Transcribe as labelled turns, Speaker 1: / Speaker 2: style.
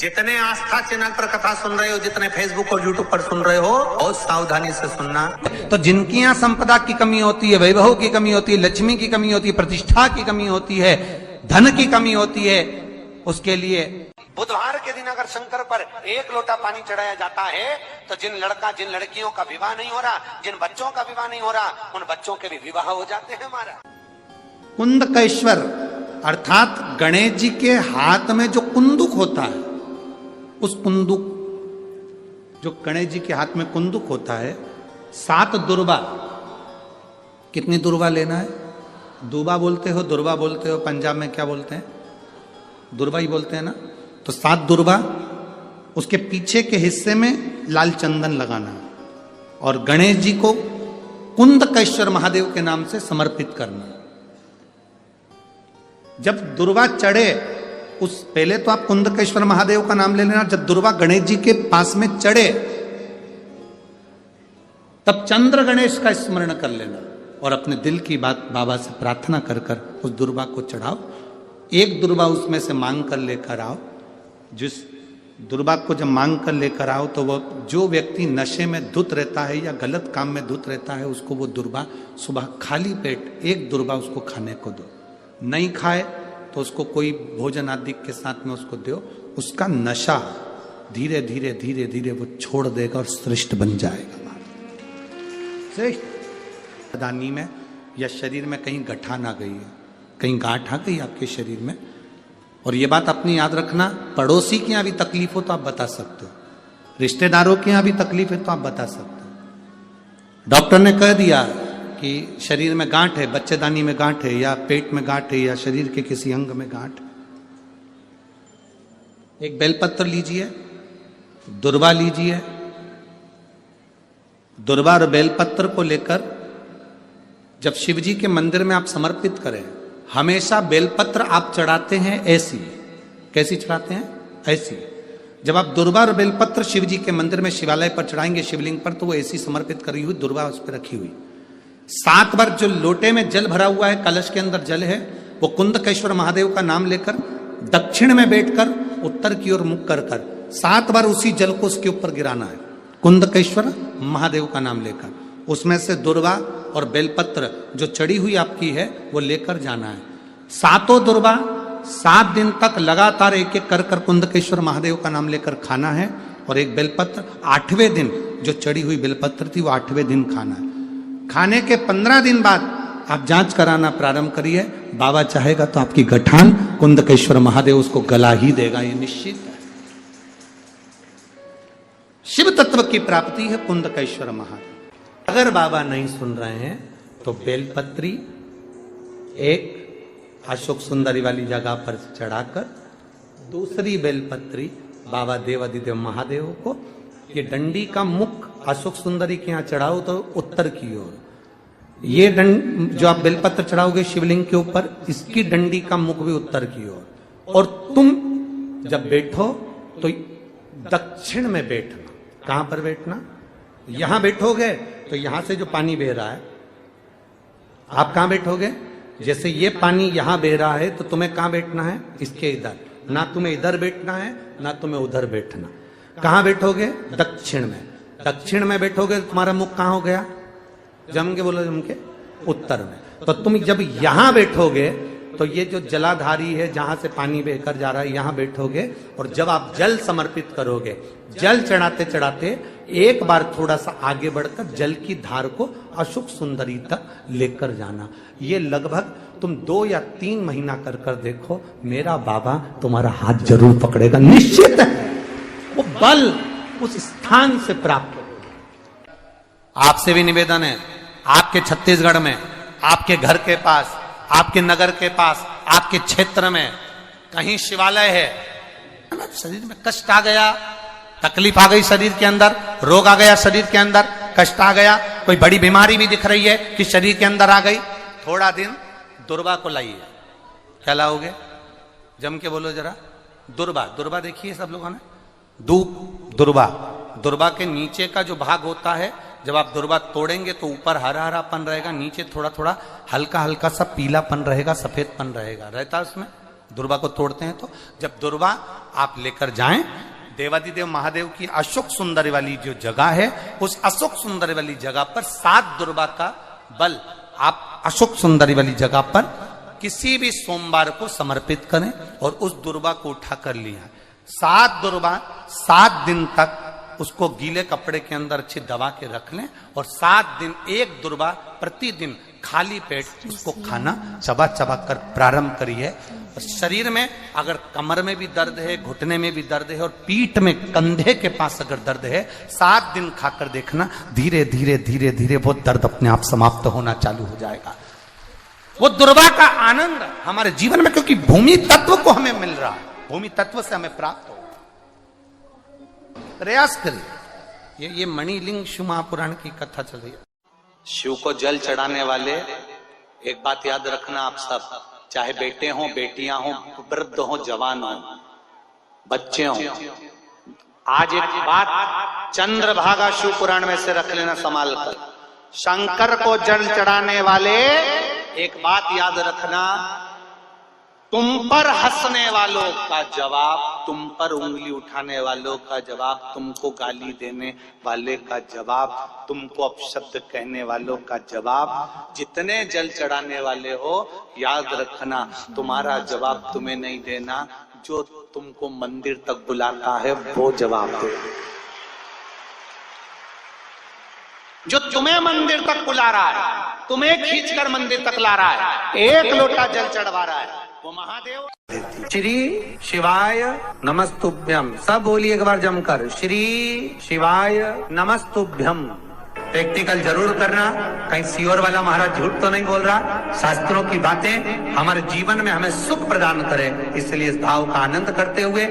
Speaker 1: जितने आस्था चैनल पर कथा सुन रहे हो, जितने फेसबुक और यूट्यूब पर सुन रहे हो, बहुत सावधानी से सुनना। तो जिनकी यहाँ संपदा की कमी होती है, वैभव की कमी होती है, लक्ष्मी की कमी होती है, प्रतिष्ठा की कमी होती है, धन की कमी होती है, उसके लिए बुधवार के दिन अगर शंकर पर 1 लोटा पानी चढ़ाया जाता है तो जिन लड़कियों का विवाह नहीं हो रहा, जिन बच्चों का विवाह नहीं हो रहा, उन बच्चों के भी विवाह हो जाते हैं। हमारा कुंदकेश्वर अर्थात गणेश जी के हाथ में जो कुंदुक होता है, उस कुंदुक, जो गणेश जी के हाथ में कुंदुक होता है, 7 दुर्बा। कितनी दुर्बा लेना है? दुबा बोलते हो, दुर्बा बोलते हो, पंजाब में क्या बोलते हैं? दुर्बा ही बोलते हैं ना। तो 7 दुर्बा, उसके पीछे के हिस्से में लाल चंदन लगाना और गणेश जी को कुंदकेश्वर महादेव के नाम से समर्पित करना। जब दुर्बा चढ़े, उस पहले तो आप कुंदकेश्वर महादेव का नाम ले लेना। जब दुर्बा गणेश जी के पास में चढ़े, तब चंद्र गणेश का स्मरण कर लेना और अपने दिल की बात बाबा से प्रार्थना कर कर उस दुर्बा को चढ़ाओ। 1 दुर्बा उसमें से मांग कर लेकर आओ। जिस दुर्बा को जब मांग कर लेकर आओ, तो वो जो व्यक्ति नशे में धुत रहता है या गलत काम में धुत रहता है, उसको वो दुर्बा सुबह खाली पेट 1 दुर्बा उसको खाने को दो। नहीं खाए तो उसको कोई भोजन आदि के साथ में उसको दो। उसका नशा धीरे धीरे धीरे धीरे वो छोड़ देगा और श्रेष्ठ बन जाएगा। श्रेष्ठ दानी में या शरीर में कहीं गठान आ गई है, कहीं गांठ आ गई आपके शरीर में, और ये बात अपनी याद रखना। पड़ोसी के यहाँ भी तकलीफ हो तो आप बता सकते हो, रिश्तेदारों के यहाँ भी तकलीफ है तो आप बता सकते हो। डॉक्टर ने कह दिया कि शरीर में गांठ है, बच्चेदानी में गांठ है, या पेट में गांठ है, या शरीर के किसी अंग में गांठ। एक बेलपत्र लीजिए, दुर्बा लीजिए, दुर्बा और बेलपत्र को लेकर जब शिव जी के मंदिर में आप समर्पित करें, हमेशा बेलपत्र आप चढ़ाते हैं ऐसी। कैसी चढ़ाते हैं? ऐसी। जब आप दुर्बा और बेलपत्र शिव जी के मंदिर में शिवालय पर चढ़ाएंगे, शिवलिंग पर, तो वो ऐसी समर्पित करी हुई दुर्बा उस पर रखी हुई। 7 बार जो लोटे में जल भरा हुआ है, कलश के अंदर जल है, वो कुंदकेश्वर महादेव का नाम लेकर दक्षिण में बैठकर उत्तर की ओर मुख कर 7 बार उसी जल को उसके ऊपर गिराना है, कुंदकेश्वर महादेव का नाम लेकर। उसमें से दुर्बा और बेलपत्र जो चढ़ी हुई आपकी है वो लेकर जाना है। 7 दुर्बा 7 दिन तक लगातार एक एक कर कुंदकेश्वर महादेव का नाम लेकर खाना है, और एक बेलपत्र 8वें दिन जो चढ़ी हुई बेलपत्र थी वो 8वें दिन खाना है। खाने के 15 दिन बाद आप जांच कराना प्रारंभ करिए। बाबा चाहेगा तो आपकी गठान कुंदकेश्वर महादेव उसको गला ही देगा, ये निश्चित है। शिव तत्व की प्राप्ति है कुंदकेश्वर महादेव। अगर बाबा नहीं सुन रहे हैं तो बेलपत्री एक अशोक सुंदरी वाली जगह पर चढ़ाकर, दूसरी बेलपत्री बाबा देवादिदेव महादेव को, ये डंडी का मुख अशोक सुंदरी के यहाँ चढ़ाओ तो उत्तर की ओर। ये जो आप बेलपत्र चढ़ाओगे शिवलिंग के ऊपर, इसकी डंडी का मुख भी उत्तर की ओर। और तुम जब बैठो तो दक्षिण में बैठना। कहां पर बैठना? यहां बैठोगे तो यहां से जो पानी बह रहा है, आप कहां बैठोगे? जैसे ये पानी यहां बह रहा है तो तुम्हें कहां बैठना है? इसके इधर। ना तुम्हें इधर बैठना है, ना तुम्हें उधर बैठना। कहां बैठोगे? दक्षिण में। दक्षिण में बैठोगे तो तुम्हारा मुख कहां हो गया? जम के बोलो, जम के उत्तर में। तो तुम जब यहां बैठोगे तो ये जो जलाधारी है जहां से पानी बहकर जा रहा है, यहां बैठोगे, और जब आप जल समर्पित करोगे, जल चढ़ाते चढ़ाते एक बार थोड़ा सा आगे बढ़कर जल की धार को अशोक सुंदरी तक लेकर जाना। ये लगभग तुम 2 या 3 महीना कर कर देखो, मेरा बाबा तुम्हारा हाथ जरूर पकड़ेगा, निश्चित है। वो बल उस स्थान से प्राप्त हो। आपसे भी निवेदन है, आपके छत्तीसगढ़ में, आपके घर के पास, आपके नगर के पास, आपके क्षेत्र में कहीं शिवालय है, शरीर में कष्ट आ गया, तकलीफ आ गई शरीर के अंदर, रोग आ गया शरीर के अंदर, कष्ट आ गया, कोई बड़ी बीमारी भी दिख रही है कि शरीर के अंदर आ गई, थोड़ा दिन दुर्बा को लाइए। क्या लाओगे? जम के बोलो जरा। दुर्बा। दुर्बा देखिए सब लोगों ने, दुर्बा। दुर्बा के नीचे का जो भाग होता है, जब आप दुर्बा तोड़ेंगे तो ऊपर हरा हरापन रहेगा, नीचे थोड़ा थोड़ा हल्का हल्का सा पीलापन रहेगा, सफेदपन रहेगा, रहता है उसमें। दुर्वा को तोड़ते हैं तो जब दुर्वा आप लेकर जाएं, देवादिदेव महादेव की अशोक सुंदरी वाली जो जगह है, उस अशोक सुंदरी वाली जगह पर 7 दुर्वा का बल आप अशोक सुंदरी वाली जगह पर किसी भी सोमवार को समर्पित करें और उस दुर्वा को उठा कर लिया। 7 दुर्वा 7 दिन तक उसको गीले कपड़े के अंदर अच्छी दबा के रख लें और 7 दिन एक दुर्वा प्रतिदिन खाली पेट उसको खाना चबा चबा कर प्रारंभ करिए। और शरीर में अगर कमर में भी दर्द है, घुटने में भी दर्द है और पीठ में कंधे के पास अगर दर्द है, 7 दिन खाकर देखना, धीरे धीरे धीरे धीरे वो दर्द अपने आप समाप्त होना चालू हो जाएगा। वो दुर्वा का आनंद हमारे जीवन में, क्योंकि भूमि तत्व को हमें मिल रहा है, भूमि तत्व से हमें प्राप्त हो। प्रयास करिए। ये मणिलिंग शिव महापुराण की कथा चल रही है। शिव को जल चढ़ाने वाले, एक बात याद रखना आप सब, चाहे बेटे हो, बेटियां हो, वृद्ध हो, जवान हो, बच्चे हो, आज एक बात चंद्रभागा शिव पुराण में से रख लेना संभाल कर। शंकर को जल चढ़ाने वाले, एक बात याद रखना, तुम पर हंसने वालों का जवाब, तुम पर उंगली उठाने वालों का जवाब, तुमको गाली देने वाले का जवाब, तुमको अपशब्द कहने वालों का जवाब, जितने जल चढ़ाने वाले हो, याद रखना तुम्हारा जवाब तुम्हें नहीं देना, जो तुमको मंदिर तक बुलाता है वो जवाब दे। जो तुम्हें मंदिर तक बुला रहा है, तुम्हें खींचकर मंदिर तक ला रहा है, एक लोटा जल चढ़वा रहा है, वो महादेव। श्री शिवाय नमस्तुभ्यम, सब बोलिए एक बार जमकर, श्री शिवाय नमस्तुभ्यम। प्रैक्टिकल जरूर करना, कहीं सियोर वाला महाराज झूठ तो नहीं बोल रहा। शास्त्रों की बातें हमारे जीवन में हमें सुख प्रदान करे, इसलिए इस भाव का आनंद करते हुए